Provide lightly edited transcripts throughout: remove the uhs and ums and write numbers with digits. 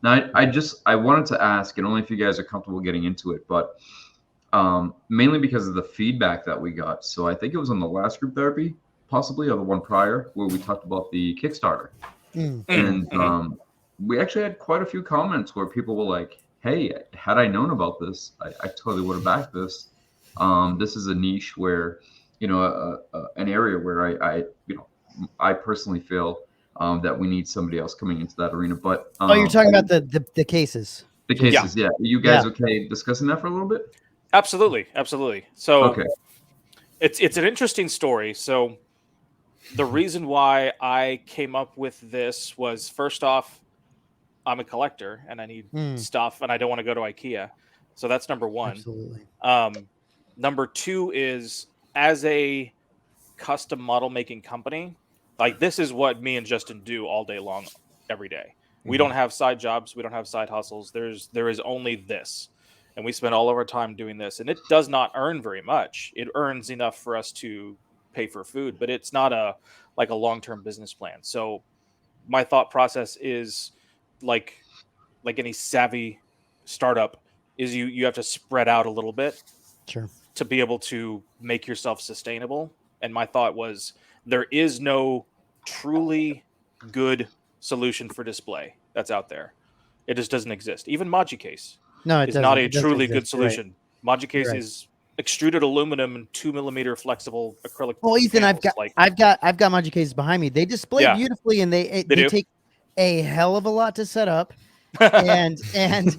Now, I wanted to ask, and only if you guys are comfortable getting into it, but mainly because of the feedback that we got. So I think it was on the last group therapy, possibly, or the one prior, where we talked about the Kickstarter. Mm. And Mm-hmm. we actually had quite a few comments where people were like, hey, had I known about this, I totally would have backed this. This is a niche where, an area where I personally feel that we need somebody else coming into that arena. But Oh, you're talking about the cases, the Jason. Yeah, cases, yeah. Are you Yeah. guys okay discussing that for a little bit? absolutely, absolutely. So Okay. it's an interesting story. So the reason why I came up with this was, first off, I'm a collector and I need Mm, stuff and I don't want to go to IKEA. So that's number one. absolutely. Um, Number two is, as a custom model making company, like, this is what me and Justin do all day long, every day. We Mm-hmm. don't have side jobs, we don't have side hustles. There is only this. And we spend all of our time doing this. And it does not earn very much. It earns enough for us to pay for food, but it's not a long-term business plan. So my thought process is, like any savvy startup, is you have to spread out a little bit Sure. to be able to make yourself sustainable. And my thought was, there is no truly good solution for display that's out there. It just doesn't exist. Even MojiCase No, it is not doesn't. a It doesn't truly good exist. You're right. solution. You're MojiCase right. is extruded aluminum and 2 millimeter flexible acrylic Well, Ethan, panels. Like, I've got Magic cases behind me. They display yeah, beautifully, and they they do. take a hell of a lot to set up, and and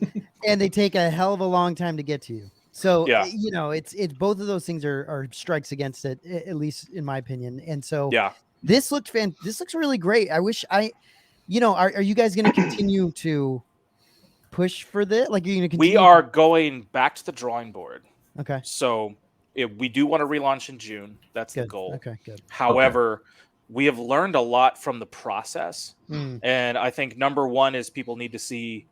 they take a hell of a long time to get to you. So Yeah, it's both of those things are strikes against it, at least in my opinion. And so yeah. this looks really great. I wish are you guys going to continue to push for this? Like, you're going to We continue? are going back to the drawing board. Okay, So we do want to relaunch in June. That's the good. goal. Okay, good. Okay. However, we have learned a lot from the process. Mm, And I think number one is, people need to see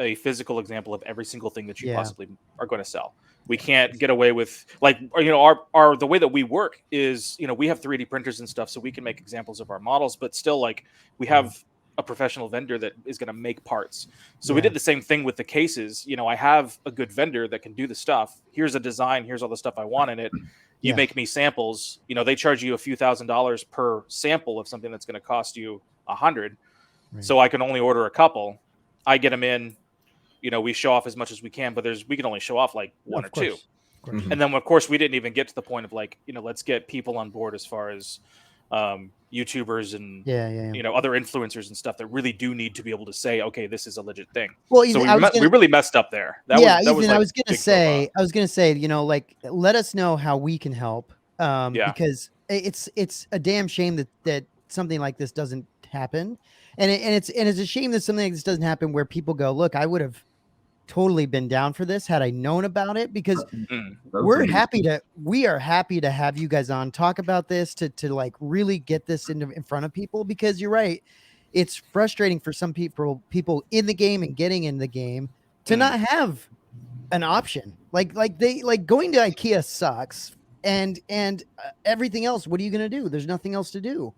a physical example of every single thing that you yeah. possibly are going to sell. We can't get away with, like, our the way that we work is, we have 3D printers and stuff, so we can make examples of our models, but still, like, we have a professional vendor that is going to make parts. So we Yeah. did the same thing with the cases. I have a good vendor that can do the stuff. Here's a design, here's all the stuff I want in it. You Yeah. make me samples. They charge you a few $1,000s per sample of something that's going to cost you 100. Right. So I can only order a couple. I get them in. We show off as much as we can, but we can only show off like one Of or two. course. Of course. And then, of course, we didn't even get to the point of, like, let's get people on board as far as YouTubers and Yeah. other influencers and stuff that really do need to be able to say, okay, this is a legit thing. Well, So Ethan, we really messed up there. That Ethan, was like I was gonna big say, faux like, let us know how we can help, Yeah. because it's a damn shame that something like this doesn't happen, and it's a shame that something like this doesn't happen where people go, look, I would have totally been down for this had I known about it, because Mm. we are happy to have you guys on, talk about this, to like really get this in front of people, because you're right, it's frustrating for some people in the game and getting in the game to not have an option. Like going to IKEA sucks, and everything else, what are you going to do? There's nothing else to do.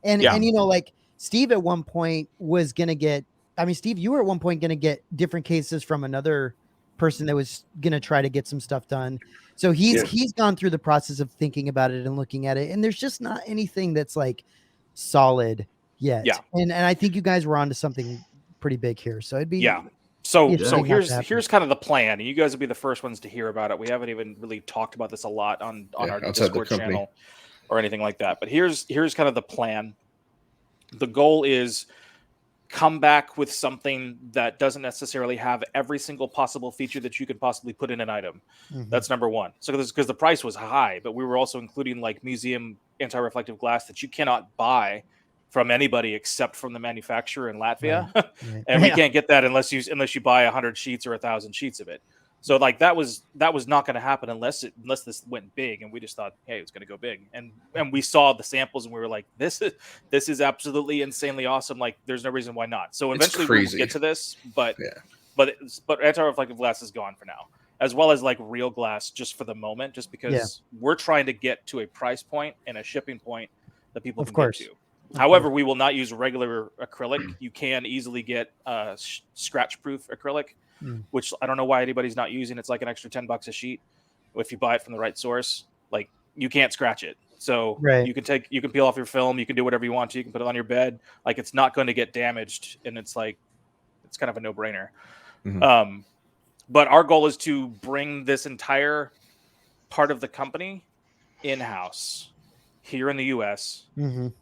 And Yeah. like Steve at one point was going to get, Steve, you were at one point going to get different cases from another person that was going to try to get some stuff done. So he's gone through the process of thinking about it and looking at it, and there's just not anything that's like solid yet. Yeah. And I think you guys were onto something pretty big here. So it'd be Yeah. So interesting not to happen. here's kind of the plan, and you guys will be the first ones to hear about it. We haven't even really talked about this a lot on our Discord channel or anything like that. But here's kind of the plan. The goal is, come back with something that doesn't necessarily have every single possible feature that you could possibly put in an item. Mhm. That's number one. So because the price was high, but we were also including like museum anti-reflective glass that you cannot buy from anybody except from the manufacturer in Latvia. Right. And we can't get that unless you buy 100 sheets or 1,000 sheets of it. So like that was not going to happen unless this went big, and we just thought, hey, it's going to go big, and we saw the samples and we were like, this is absolutely insanely awesome. Like, there's no reason why not. So eventually we'll get to this, but anti-reflective glass is gone for now, as well as like real glass, just for the moment, just because we're trying to get to a price point and a shipping point that people can get to. However, we will not use regular acrylic. You can easily get scratch-proof acrylic, which I don't know why anybody's not using. It's like an extra $10 a sheet if you buy it from the right source. Like, you can't scratch it, so you can peel off your film. You can do whatever you want to. You can put it on your bed. Like, it's not going to get damaged, and it's kind of a no-brainer. But our goal is to bring this entire part of the company in-house here in the US.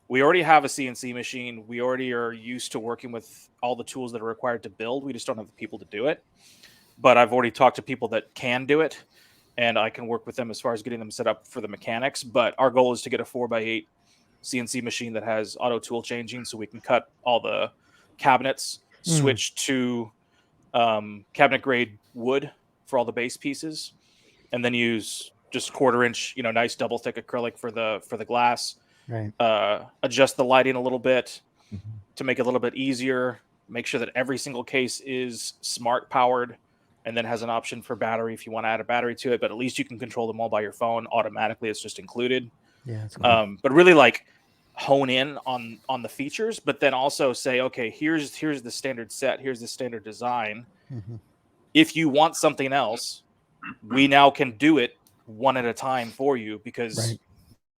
We already have a CNC machine. We already are used to working with all the tools that are required to build. We just don't have the people to do it. But I've already talked to people that can do it, and I can work with them as far as getting them set up for the mechanics. But our goal is to get a 4x8 CNC machine that has auto tool changing, so we can cut all the cabinets, switch to cabinet grade wood for all the base pieces, and then use just 1/4 inch, nice double thick acrylic for the glass. Adjust the lighting a little bit to make it a little bit easier. Make sure that every single case is smart powered, and then has an option for battery if you want to add a battery to it. But at least you can control them all by your phone automatically. It's just included. Yeah, that's cool. But really hone in on the features, but then also say, okay, here's the standard set, here's the standard design. If you want something else, we now can do it one at a time for you, because we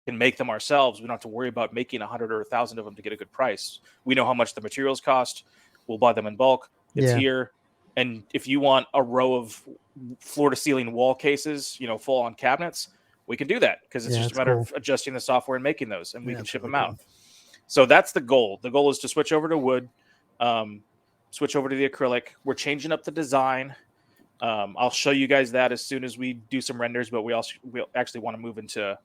can make them ourselves. We don't have to worry about making 100 or 1,000 of them to get a good price. We know how much the materials cost. We'll buy them in bulk. It's here. And if you want a row of floor to ceiling wall cases, full on cabinets, we can do that, because it's just a matter of adjusting the software and making those, and we can ship them out. So that's the goal. The goal is to switch over to wood, switch over to the acrylic. We're changing up the design. I'll show you guys that as soon as we do some renders, but we actually want to move into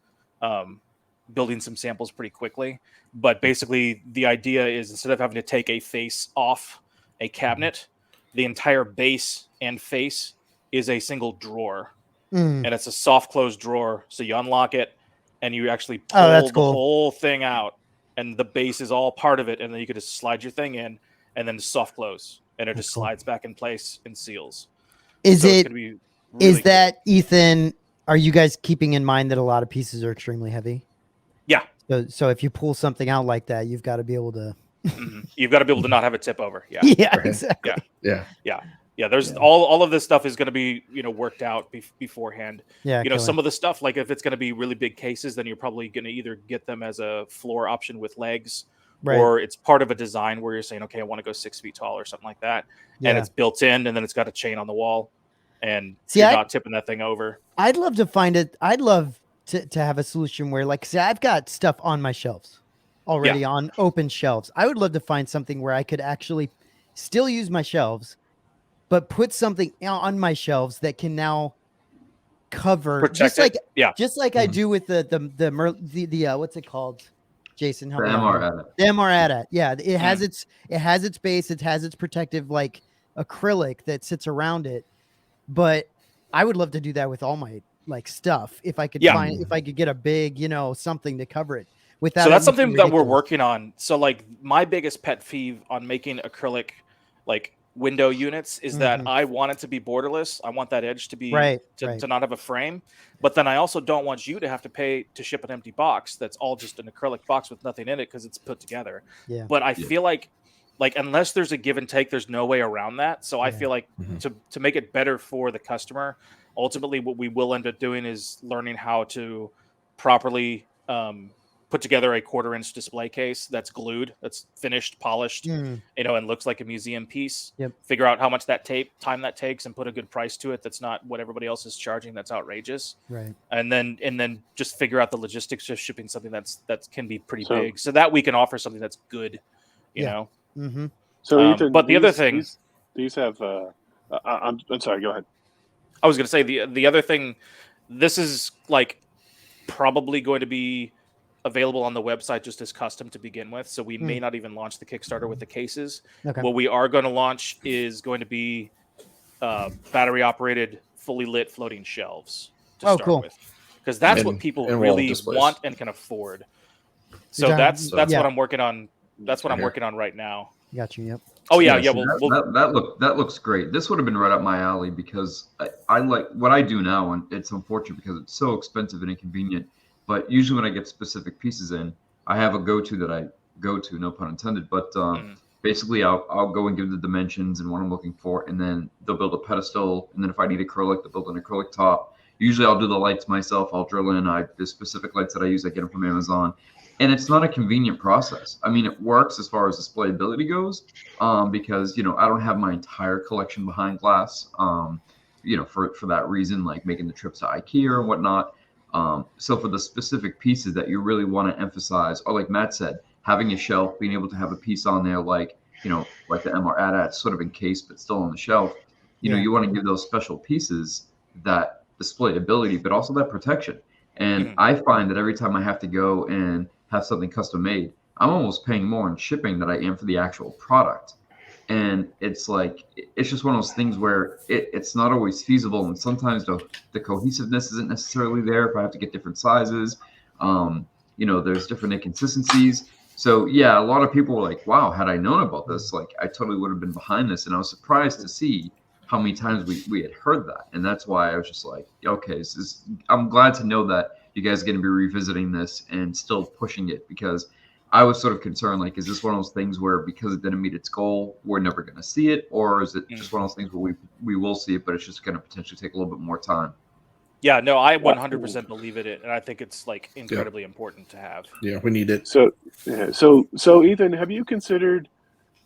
building some samples pretty quickly. But basically, the idea is, instead of having to take a face off a cabinet, the entire base and face is a single drawer. And it's a soft close drawer. So you unlock it and you actually pull the whole thing out, and the base is all part of it. And then you could just slide your thing in and then soft close, and it just slides back in place and seals. That, Ethan, are you guys keeping in mind that a lot of pieces are extremely heavy? Yeah. So if you pull something out like that, you've got to be able to. You've got to be able to not have it tip over. Yeah. Yeah, exactly. Yeah. There's all of this stuff is going to be, worked out beforehand. Yeah. Some of the stuff, like if it's going to be really big cases, then you're probably going to either get them as a floor option with legs, or it's part of a design where you're saying, okay, I want to go 6 feet tall or something like that. And it's built in, and then it's got a chain on the wall, and you're not tipping that thing over. I'd love to find it. I'd love to have a solution where, like, say I've got stuff on my shelves already on open shelves. I would love to find something where I could actually still use my shelves, but put something on my shelves that can now cover, protect just like I do with the what's it called, Jason? The MR ADAT. Yeah, it has its base, it has its protective like acrylic that sits around it. But I would love to do that with all my like stuff if I could get a big, something to cover it. So that's something that we're working on. So like my biggest pet peeve on making acrylic like window units is that I want it to be borderless. I want that edge to be to not have a frame. But then I also don't want you to have to pay to ship an empty box that's all just an acrylic box with nothing in it, because it's put together. Yeah. But I feel like unless there's a give and take, there's no way around that. So I feel like to make it better for the customer, ultimately what we will end up doing is learning how to properly put together a 1/4 inch display case that's glued, that's finished, polished, and looks like a museum piece. Figure out how much time that takes, and put a good price to it. That's not what everybody else is charging. That's outrageous. Right. And then just figure out the logistics of shipping something that can be pretty big, so that we can offer something that's good. You know. Mm-hmm. So Ethan, but the other thing, these have. I'm sorry. Go ahead. I was going to say the other thing. This is like probably going to be available on the website just as custom to begin with. So we may not even launch the Kickstarter with the cases. Okay. What we are going to launch is going to be battery operated, fully lit floating shelves to start with, because that's what people really want and can afford. So that's what I'm working on. That's what I'm working on right now. Got you. Yep. Oh yeah. That looks great. This would have been right up my alley, because I like what I do now, and it's unfortunate because it's so expensive and inconvenient. But usually when I get specific pieces in, I have a go-to that go to, no pun intended. But basically, I'll go and give the dimensions and what I'm looking for, and then they'll build a pedestal. And then if I need acrylic, they'll build an acrylic top. Usually, I'll do the lights myself. I'll drill in. There's specific lights that I use. I get them from Amazon, and it's not a convenient process. I mean, it works as far as displayability goes, because I don't have my entire collection behind glass. For that reason, like making the trips to IKEA and whatnot. So for the specific pieces that you really want to emphasize, or like Matt said, having a shelf, being able to have a piece on there like the MR AT-AT sort of encased but still on the shelf, you want to give those special pieces that displayability, but also that protection. And I find that every time I have to go and have something custom made, I'm almost paying more in shipping than I am for the actual product. And it's just one of those things where it's not always feasible, and sometimes the cohesiveness isn't necessarily there if I have to get different sizes. There's different inconsistencies. So yeah, a lot of people were like, wow, had I known about this, like I totally would have been behind this. And I was surprised to see how many times we had heard that. And that's why I was just like, okay, I'm glad to know that you guys are going to be revisiting this and still pushing it, because I was sort of concerned, like, is this one of those things where because it didn't meet its goal, we're never going to see it? Or is it just one of those things where we will see it, but it's just going to potentially take a little bit more time? Yeah, no, I 100% believe in it, and I think it's like incredibly important to have. Yeah, we need it. So Ethan, have you considered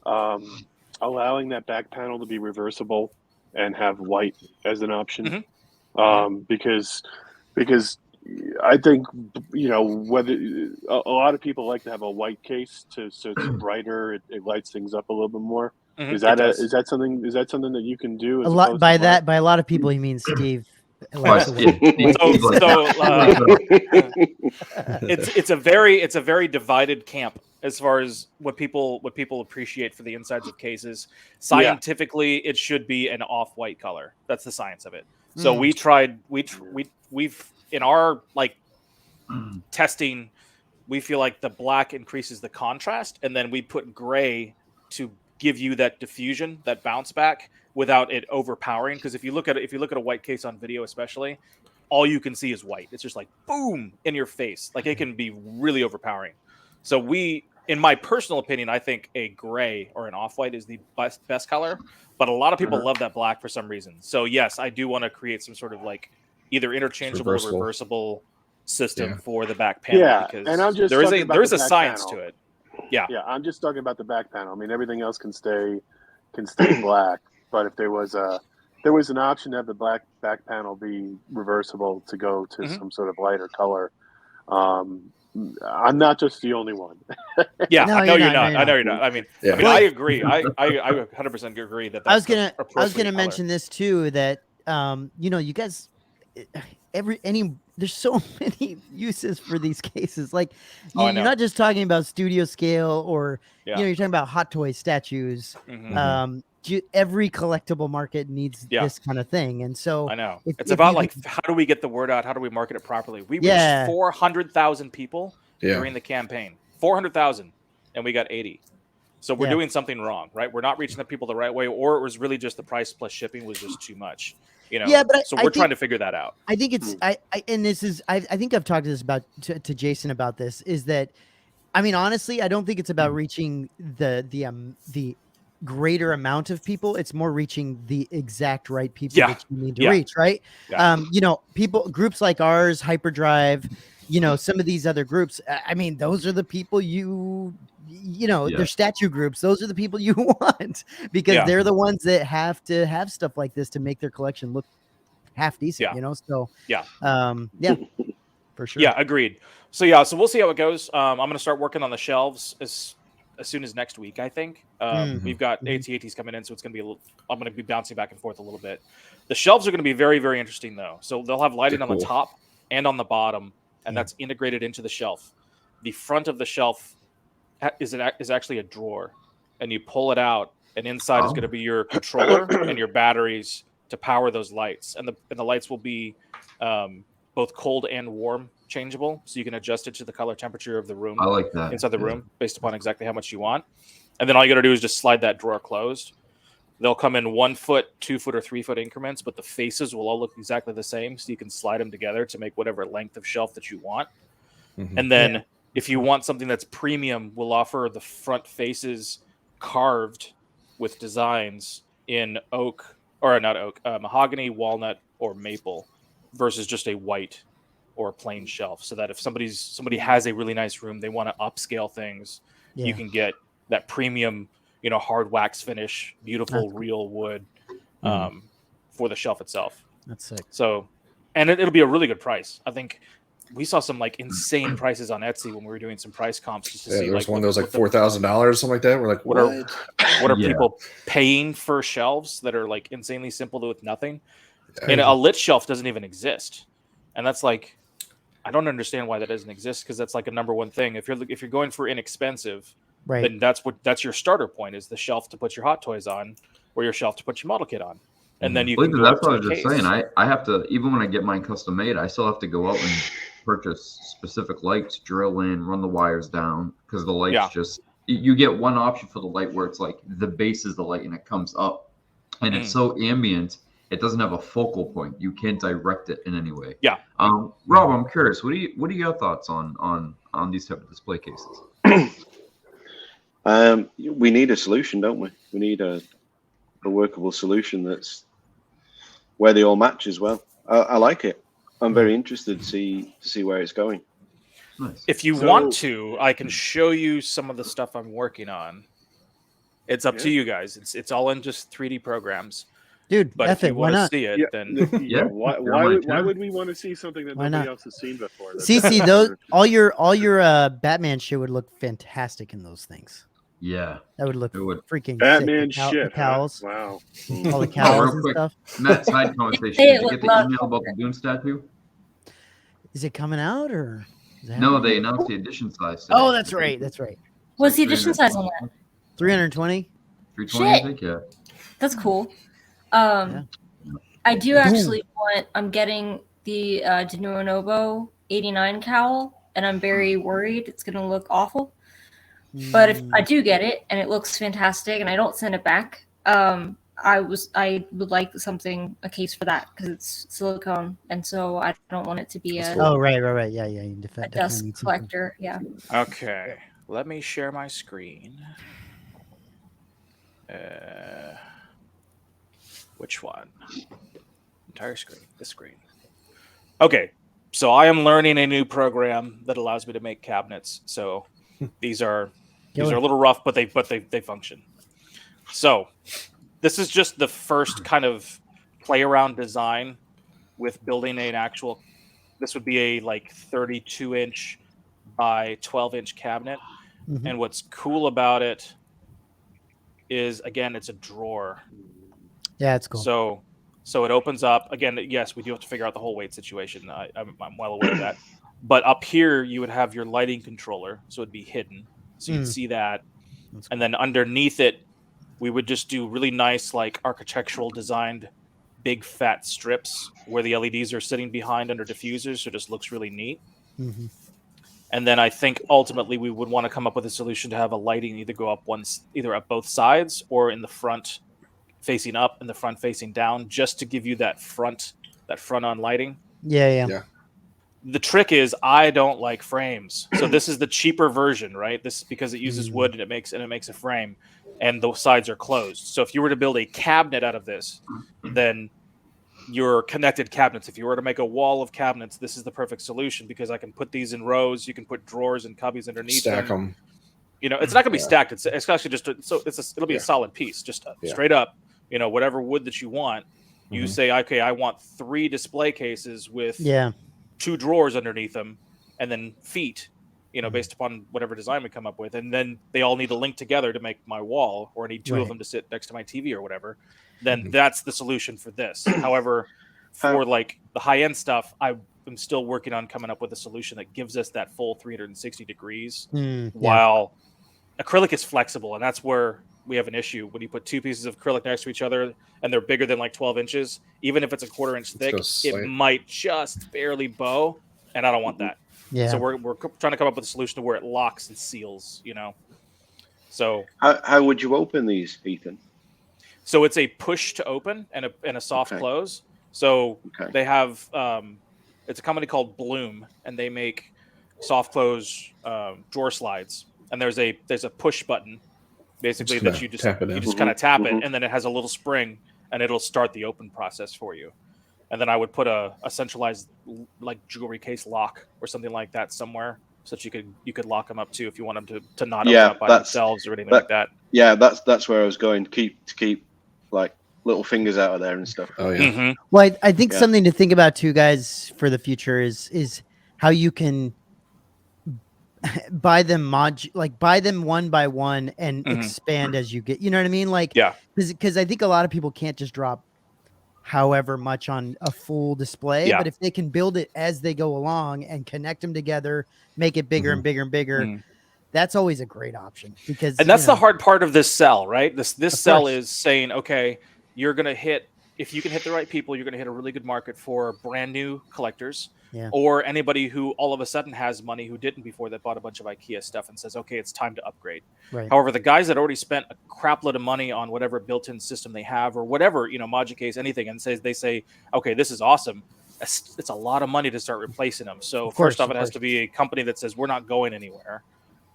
allowing that back panel to be reversible and have white as an option? Because I think whether a lot of people like to have a white case so it's brighter, it lights things up a little bit more. Is that something that you can do? A lot by a lot of people, he means Steve. It's a very divided camp as far as what people appreciate for the insides of cases. Scientifically, it should be an off-white color. That's the science of it. So we've in our testing, we feel like the black increases the contrast, and then we put gray to give you that diffusion, that bounce back, without it overpowering. Because if you look at a white case on video, especially, all you can see is white. It's just like boom in your face. Like it can be really overpowering. So in my personal opinion, I think a gray or an off-white is the best color. But a lot of people love that black for some reason. So yes, I do want to create some sort of either interchangeable or reversible system for the back panel. Yeah, because and I'm just there is a science to it. Yeah, I'm just talking about the back panel. I mean, everything else can stay black. But if there was an option to have the black back panel be reversible to go to some sort of lighter color, I'm not just the only one. Yeah, no, you're not. I know you're not. I mean, I agree. I 100% agree that. That's I was gonna mention this too, that you guys, there's so many uses for these cases. Like you're not just talking about studio scale or you're talking about hot toy statues. Every collectible market needs this kind of thing, and so I know it's about how do we get the word out? How do we market it properly? We reached 400,000 people during the campaign, 400,000, and we got 80. So we're doing something wrong, right? We're not reaching the people the right way, or it was really just the price plus shipping was just too much. But so we're trying to figure that out. I think it's I think I've talked to Jason about this. Is that, I mean, honestly, I don't think it's about reaching the greater amount of people. It's more reaching the exact right people that you need to reach, right? Groups like ours, Hyperdrive, some of these other groups, I mean, those are the people they're statue groups. Those are the people you want, because they're the ones that have to have stuff like this to make their collection look half decent, so for sure. Yeah, agreed. So so we'll see how it goes. I'm going to start working on the shelves as soon as next week, I think. We've got AT-ATs coming in, so it's going to be I'm going to be bouncing back and forth a little bit. The shelves are going to be very, very interesting, though. So they'll have lighting on the top and on the bottom, and that's integrated into the shelf. The front of the shelf is actually a drawer, and you pull it out, and inside is going to be your controller and your batteries to power those lights. And the lights will be both cold and warm changeable, so you can adjust it to the color temperature of the room. I like that. Inside the room, based upon exactly how much you want. And then all you got to do is just slide that drawer closed. They'll come in 1 foot, 2 foot, or 3 foot increments, but the faces will all look exactly the same, so you can slide them together to make whatever length of shelf that you want. And then If you want something that's premium, we'll offer the front faces carved with designs in oak, or not oak, mahogany, walnut, or maple, versus just a white or a plain shelf. So that if somebody has a really nice room, they want to upscale things, you can get that premium, hard wax finish, beautiful real wood for the shelf itself. That's sick. So, and it'll be a really good price. I think we saw some like insane prices on Etsy when we were doing some price comps just to see. There was like one that was like $4,000 or something like that. We're like, what are people paying for shelves that are like insanely simple with nothing? Yeah. And a lit shelf doesn't even exist, and that's like, I don't understand why that doesn't exist, because that's like a number one thing. If you're going for inexpensive, then that's your starter point, is the shelf to put your hot toys on, or your shelf to put your model kit on. And then you can go that's up what I to was just saying. I have to, even when I get mine custom made, I still have to go out and purchase specific lights, drill in, run the wires down, because the lights just, you get one option for the light where it's like the base is the light and it comes up, and it's so ambient, it doesn't have a focal point. You can't direct it in any way. Yeah. Rob, I'm curious. What are your thoughts on these type of display cases? We need a solution, don't we? We need a workable solution that's where they all match as well. I like it. I'm very interested to see where it's going. Nice. If you want to, I can show you some of the stuff I'm working on. It's up to you guys. It's all in just 3D programs. Dude, but if you want to see it, then why would we want to see something that nobody else has seen before? CC, those all your Batman shit would look fantastic in those things. Yeah, that would look freaking Batman sick. shit. The cows. Wow. All the cows and stuff. Matt, side conversation. Did you get the email about the Dune statue? Is it coming out or? No, they announced the edition size today. Oh, that's right. That's right. What's the edition size on that? 320. 320, I think. Yeah. That's cool. I do actually want. I'm getting the De Novo 89 cowl, and I'm very worried it's going to look awful. But if I do get it and it looks fantastic, and I don't send it back, I would like a case for that, because it's silicone, and so I don't want it to be a right. Yeah. You a dust collector. Yeah. Okay. Let me share my screen. Which one? Entire screen. This screen. Okay. So I am learning a new program that allows me to make cabinets. So these are a little rough, but they function. So this is just the first kind of play around design with building an actual. This would be a like 32-inch by 12-inch cabinet. Mm-hmm. And what's cool about it is, again, it's a drawer. Yeah, it's cool. So it opens up. Again, yes, we do have to figure out the whole weight situation. I'm well aware of that. But up here, you would have your lighting controller, so it'd be hidden. So you'd see that. Cool. And then underneath it, we would just do really nice, like architectural designed, big fat strips where the LEDs are sitting behind under diffusers, so it just looks really neat. Mm-hmm. And then I think ultimately we would want to come up with a solution to have a lighting either up both sides or in the front facing up and the front facing down, just to give you that front on lighting. Yeah. The trick is I don't like frames. So this is the cheaper version, right? This is because it uses wood and it makes a frame, and the sides are closed. So if you were to build a cabinet out of this, then your connected cabinets, if you were to make a wall of cabinets, this is the perfect solution, because I can put these in rows. You can put drawers and cubbies underneath Stack them. It's not going to be stacked. It's actually just it'll be a solid piece, just straight up. Whatever wood that you want. You say, okay, I want 3 display cases with 2 drawers underneath them, and then feet, based upon whatever design we come up with, and then they all need to link together to make my wall, or I need 2 of them to sit next to my TV or whatever. Then that's the solution for this. However, for like the high-end stuff, I'm still working on coming up with a solution that gives us that full 360 degrees, while acrylic is flexible, and that's where we have an issue. When you put 2 pieces of acrylic next to each other and they're bigger than like 12 inches, even if it's a 1/4 inch thick, it might just barely bow, and I don't want that. Yeah. So we're trying to come up with a solution to where it locks and seals, So how would you open these, Ethan? So it's a push to open and a soft close. So they have it's a company called Bloom, and they make soft close drawer slides, and there's a push button, basically, that you just kind of tap it, and then it has a little spring, and it'll start the open process for you. And then I would put a centralized like jewelry case lock or something like that somewhere, so that you could lock them up too if you want them to not open up by themselves or anything like that. Yeah, that's where I was going to keep like little fingers out of there and stuff. Oh yeah. Mm-hmm. Well, I think something to think about too, guys, for the future is how you can buy them buy them one by one and expand as you get. You know what I mean? Like, because I think a lot of people can't just drop however much on a full display, but if they can build it as they go along and connect them together, make it bigger and bigger and bigger, that's always a great option. Because and that's the hard part of this sell, right? This sell is saying, okay, you're gonna hit, if you can hit the right people, you're gonna hit a really good market for brand new collectors. Or anybody who all of a sudden has money who didn't before, that bought a bunch of IKEA stuff and says, okay, it's time to upgrade. Right. However, the guys that already spent a crap load of money on whatever built-in system they have or whatever, Moducase, case, anything, and they say, okay, this is awesome. It's a lot of money to start replacing them. So first off, it has to be a company that says, we're not going anywhere.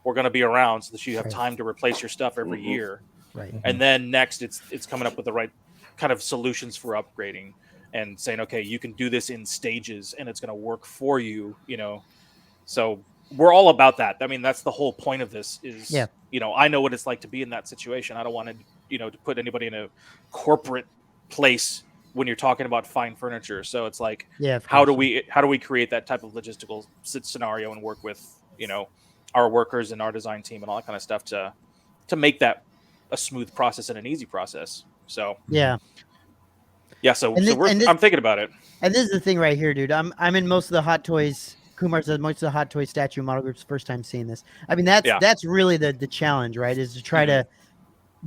We're going to be around so that you have time to replace your stuff every year. Right. And then next, it's coming up with the right kind of solutions for upgrading. And saying, okay, you can do this in stages and it's going to work for you, So we're all about that. I mean, that's the whole point of this is, I know what it's like to be in that situation. I don't want to, to put anybody in a corporate place when you're talking about fine furniture. So it's like, how do we create that type of logistical scenario and work with, our workers and our design team and all that kind of stuff to make that a smooth process and an easy process. So, so I'm thinking about it. And this is the thing right here, dude. I'm in most of the Hot Toys. Kumar says most of the Hot Toys statue model groups first time seeing this. I mean, that's really the challenge, right? Is to try to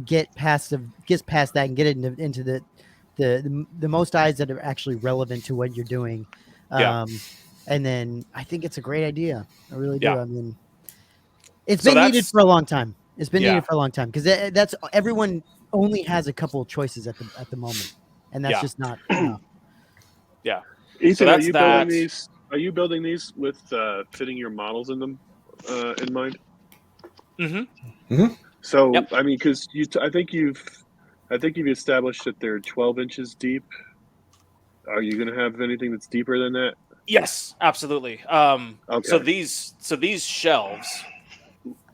get past that and get it into the most eyes that are actually relevant to what you're doing. And then I think it's a great idea. I really do. I mean, it's been needed for a long time. It's been needed for a long time because that's everyone only has a couple of choices at the moment. And that's just not enough. Yeah. Ethan, are you building these? Are you building these with fitting your models in them in mind? So I mean, because I think you've established that they're 12 inches deep. Are you going to have anything that's deeper than that? Yes, absolutely. So these shelves.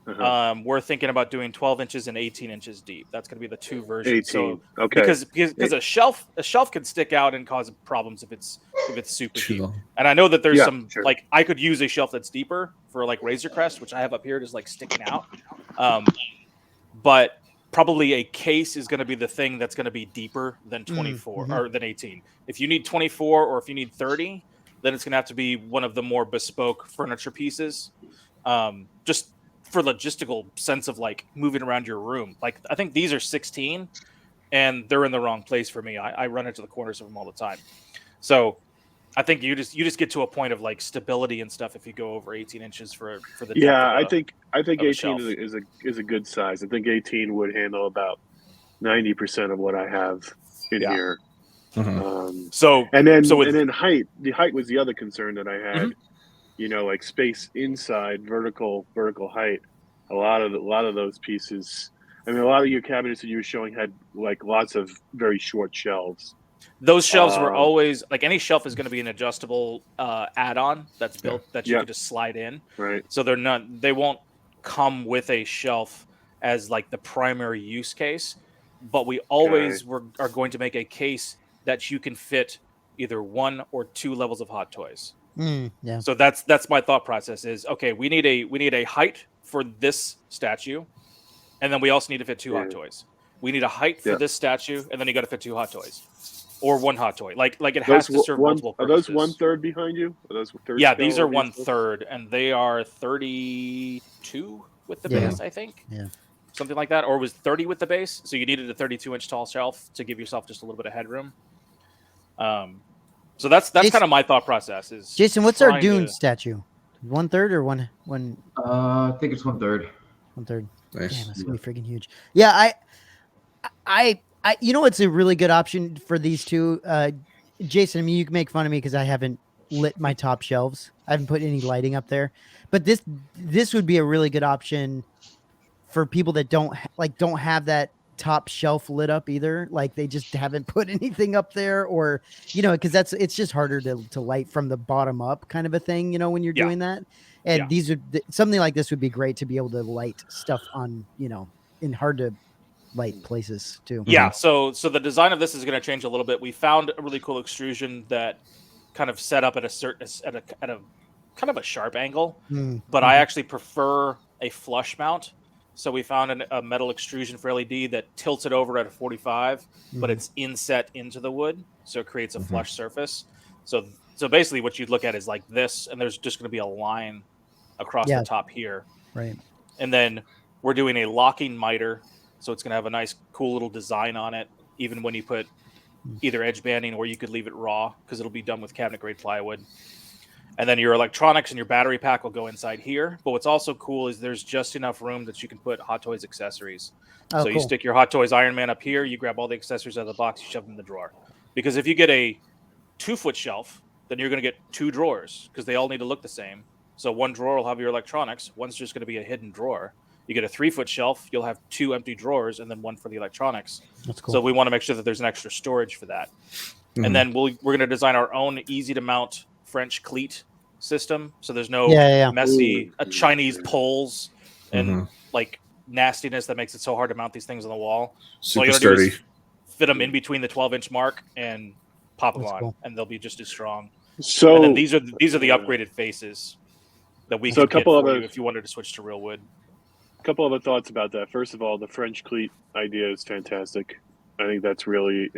We're thinking about doing 12 inches and 18 inches deep. That's going to be the two versions. 18. So, because a shelf can stick out and cause problems if it's super deep. And I know that there's like I could use a shelf that's deeper for like Razor Crest, which I have up here, just like sticking out. But probably a case is going to be the thing that's going to be deeper than 24 or than 18. If you need 24 or if you need 30, then it's going to have to be one of the more bespoke furniture pieces. Just for logistical sense of like moving around your room. Like I think these are 16 and they're in the wrong place for me. I run into the corners of them all the time. So I think you just get to a point of like stability and stuff if you go over 18 inches for the I think 18 is a good size. I think 18 would handle about 90% of what I have in here. And then height. The height was the other concern that I had. Like space inside, vertical height. A lot of those pieces. I mean, a lot of your cabinets that you were showing had like lots of very short shelves. Those shelves were always like any shelf is going to be an adjustable add-on that's built that you can just slide in. Right. So they won't come with a shelf as like the primary use case, but we always are going to make a case that you can fit either 1 or 2 levels of Hot Toys. So that's my thought process is, okay, we need a height for this statue, and then we also need to fit 2 Hot Toys. We need a height for this statue, and then you got to fit 2 Hot Toys or 1 Hot Toy. Like it has to serve multiple purposes. Are those 1/3 behind you? Are those these are 1/3, and they are 32 with the base, I think. Something like that, or it was 30 with the base. So you needed a 32-inch tall shelf to give yourself just a little bit of headroom. So that's Jason, kind of my thought process. Is Jason, what's our Dune statue? 1/3 or one? I think it's 1/3. 1/3. Nice. Damn, that's gonna be freaking huge. Yeah, I what's a really good option for these two, Jason. I mean, you can make fun of me because I haven't lit my top shelves. I haven't put any lighting up there, but this would be a really good option for people that don't have that top shelf lit up either. Like they just haven't put anything up there, or because it's just harder to light from the bottom up, kind of a thing. When you're doing that, and these would something like this would be great to be able to light stuff on in hard to light places too. Yeah. So the design of this is going to change a little bit. We found a really cool extrusion that kind of set up at a kind of a sharp angle, but I actually prefer a flush mount. So we found a metal extrusion for LED that tilts it over at a 45, but it's inset into the wood, so it creates a flush surface. So basically, what you'd look at is like this, and there's just going to be a line across the top here, right? And then we're doing a locking miter, so it's going to have a nice, cool little design on it, even when you put either edge banding or you could leave it raw because it'll be done with cabinet grade plywood. And then your electronics and your battery pack will go inside here. But what's also cool is there's just enough room that you can put Hot Toys accessories. So you stick your Hot Toys Iron Man up here, you grab all the accessories out of the box, you shove them in the drawer. Because if you get a 2-foot shelf, then you're going to get 2 drawers because they all need to look the same. So one drawer will have your electronics. One's just going to be a hidden drawer. You get a 3-foot shelf, you'll have 2 empty drawers and then one for the electronics. That's cool. So we want to make sure that there's an extra storage for that. And then we're going to design our own easy to mount French cleat system. So there's no messy Chinese poles and like nastiness that makes it so hard to mount these things on the wall. Super sturdy. Fit them in between the 12-inch mark and pop them on, and they'll be just as strong. So and then these are the upgraded faces that we can get for you if you wanted to switch to real wood. A couple other thoughts about that. First of all, the French cleat idea is fantastic. I think that's really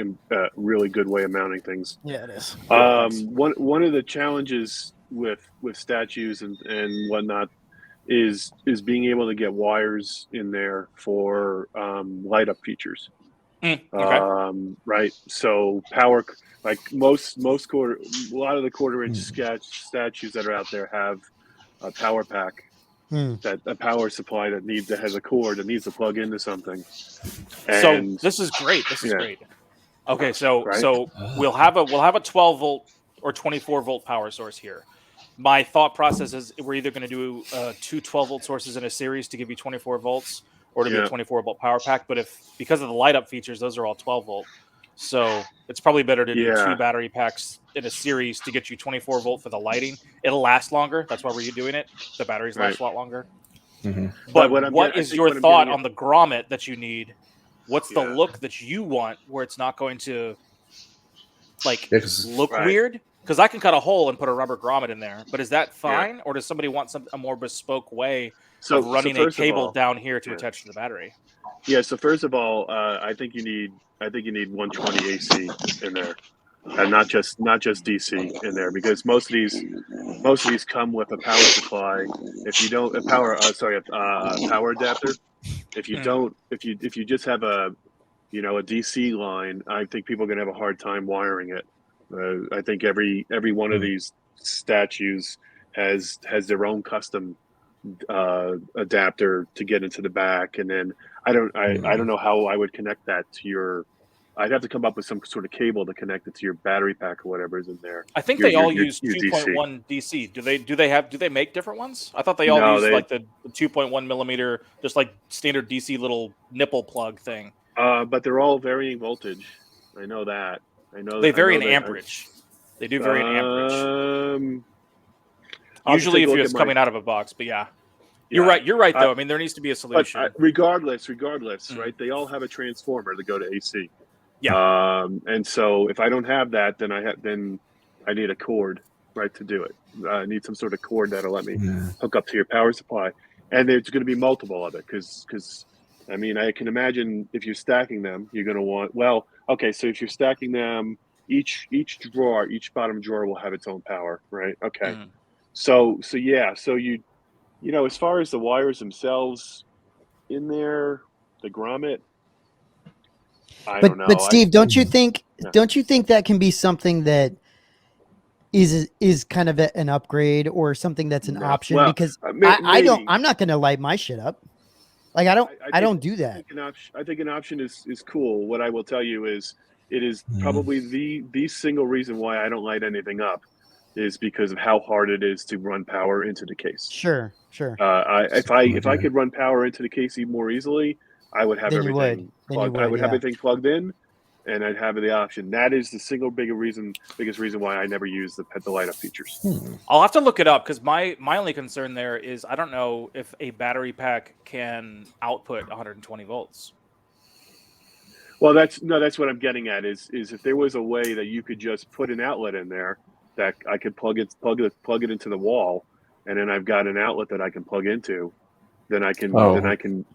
really good way of mounting things. Yeah, it is. One of the challenges with statues and whatnot is being able to get wires in there for light up features. Right. So power, like most a lot of the 1/4-inch statues that are out there have a power pack. That a power supply that has a cord that needs to plug into something. And so this is great. This is great. Okay, so we'll have a 12-volt or 24-volt power source here. My thought process is we're either going to do 2 12-volt sources in a series to give you 24 volts, or to be a 24-volt power pack. But because of the light up features, those are all 12-volt. So it's probably better to do 2 battery packs in a series to get you 24-volt for the lighting. It'll last longer. That's why we're doing it. The batteries last a lot longer. But what is your thought on the grommet that you need? What's the look that you want where it's not going to look weird? Because I can cut a hole and put a rubber grommet in there. But is that fine? Or does somebody want a more bespoke way of running a cable down here to attach to the battery? Yeah, so first of all, I think you need 120 AC in there, and not just DC in there, because most of these come with a power supply. If you don't a power adapter. If you don't, if you just have a DC line, I think people are gonna have a hard time wiring it. I think every one of these statues has their own custom adapter to get into the back, and then I don't know how I would connect that to your. I'd have to come up with some sort of cable to connect it to your battery pack or whatever is in there. I think they all use 2.1 DC. Do they make different ones? I thought they all use like the 2.1 millimeter, just like standard DC little nipple plug thing. But they're all varying voltage. I know that. They vary in amperage. They do vary in amperage. Usually if it's coming out of a box, but You're right. You're right, though. I mean, there needs to be a solution. But regardless, right? They all have a transformer to go to AC. Yeah. And so if I don't have that, then I need a cord, right, to do it. I need some sort of cord that'll let me hook up to your power supply. And there's going to be multiple of it because I mean, I can imagine if you're stacking them, you're going to want. Well, okay, so if you're stacking them, each bottom drawer will have its own power, right? Okay. So you as far as the wires themselves in there, the grommet, I don't know. But Steve, don't you think that can be something that is kind of an upgrade or something that's an option? Well, because I'm not going to light my shit up. Like I don't do that. I think an option is cool. What I will tell you is it is probably the single reason why I don't light anything up. is because of how hard it is to run power into the case. Sure. If I could run power into the case even more easily, I would have Then you would. everything Then you plugged. I would, would have yeah. everything plugged in, and I'd have the option. That is the single biggest reason why I never use the light up features. I'll have to look it up because my only concern there is I don't know if a battery pack can output 120 volts. Well, that's what I'm getting at is if there was a way that you could just put an outlet in there that I could plug it into the wall, and then I've got an outlet that I can plug into, then I can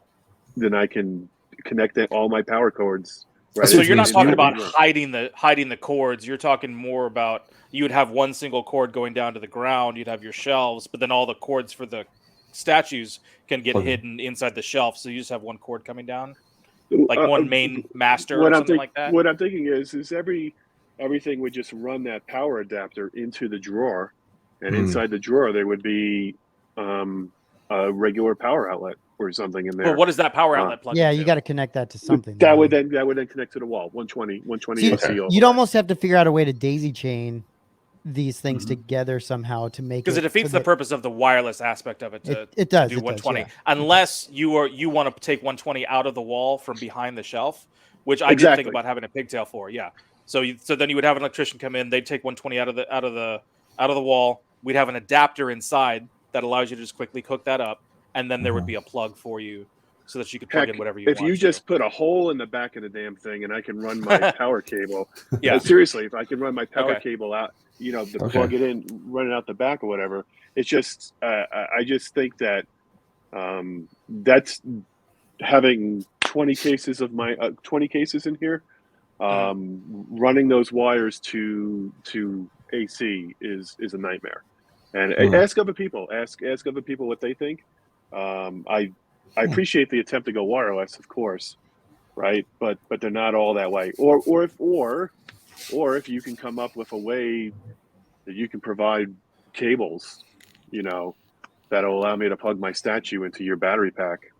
connect all my power cords. Right. So you're not talking about work. hiding the cords. You're talking more about you would have one single cord going down to the ground. You'd have your shelves, but then all the cords for the statues can get hidden inside the shelf. So you just have one cord coming down, like one main master or something like that. What I'm thinking is everything would just run that power adapter into the drawer, and inside the drawer there would be a regular power outlet or something in there. Well, what does that power outlet plug into? You got to connect that to something. That would then connect to the wall. 120 AC. You'd almost have to figure out a way to daisy chain these things together somehow to make because it defeats the purpose of the wireless aspect of it. It does do it 120 does, yeah. Unless you want to take 120 out of the wall from behind the shelf, which I did think about having a pigtail for. Yeah. So then you would have an electrician come in. They'd take 120 out of the wall. We'd have an adapter inside that allows you to just quickly hook that up, and then there would be a plug for you so that you could plug in whatever you want. If you just put a hole in the back of the damn thing and I can run my power cable. Yeah. Seriously, if I can run my power cable out, plug it in, run it out the back or whatever. It's just, I just think that that's having 20 cases in here. Running those wires to AC is a nightmare. And ask other people what they think. I appreciate the attempt to go wireless, of course, right? But they're not all that way. Or if you can come up with a way that you can provide cables, that'll allow me to plug my statue into your battery pack.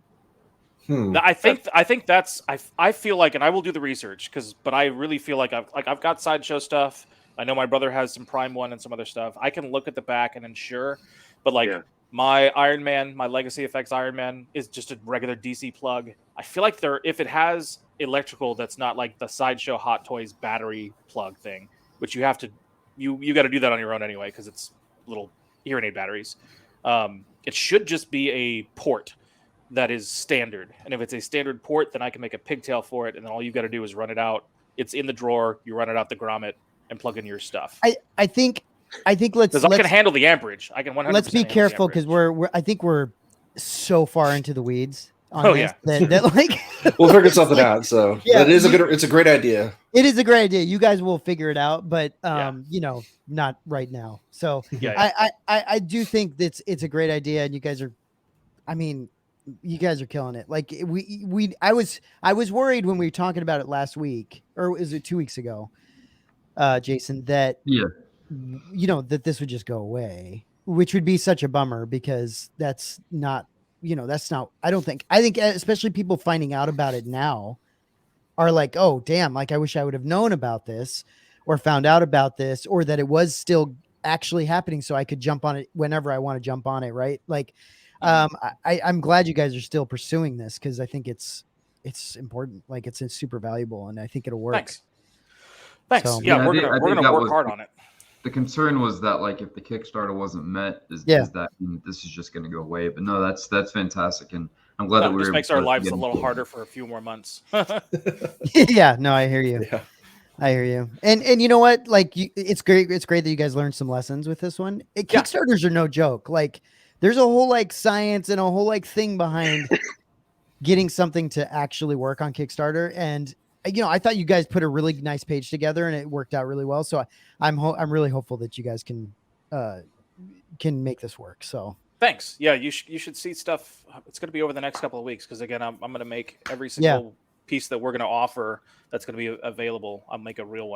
I think that's I feel like, and I will do the research but I really feel like I've got sideshow stuff. I know my brother has some Prime 1 and some other stuff. I can look at the back and ensure, but my Iron Man, my Legacy Effects Iron Man is just a regular DC plug. I feel like if it has electrical that's not like the Sideshow Hot Toys battery plug thing, which you have to, you got to do that on your own anyway because it's little hearing aid batteries. It should just be a port that is standard, and if it's a standard port, then I can make a pigtail for it, and then all you got to do is run it out. It's in the drawer. You run it out the grommet and plug in your stuff. I think let's I can handle the amperage. I can 100%. Let's be careful because I think we're so far into the weeds on this that like we'll figure something out. So it's a great idea. It is a great idea. You guys will figure it out, but not right now. So I do think it's a great idea, and you guys are killing it. Like I was worried when we were talking about it last week, or is it 2 weeks ago, Jason, that that this would just go away, which would be such a bummer because I think especially people finding out about it now are like, oh damn, like I wish I would have known about this or found out about this, or that it was still actually happening so I could jump on it whenever I want to jump on it. Right. Like, I'm glad you guys are still pursuing this because I think it's important. Like it's super valuable, and I think it'll work. Thanks. So, we're gonna work hard on it. The concern was that like if the Kickstarter wasn't met, is that this is just going to go away? But no, that's fantastic, and I'm glad that we just makes our lives a little harder for a few more months. Yeah, no, I hear you. Yeah. I hear you. And you know what? Like it's great. It's great that you guys learned some lessons with this one. Kickstarters are no joke. Like there's a whole like science and a whole like thing behind getting something to actually work on Kickstarter. And I thought you guys put a really nice page together and it worked out really well. So I'm really hopeful that you guys can make this work. So thanks. Yeah, you should see stuff. It's going to be over the next couple of weeks because again, I'm going to make every single piece that we're going to offer that's going to be available. I'll make a real one.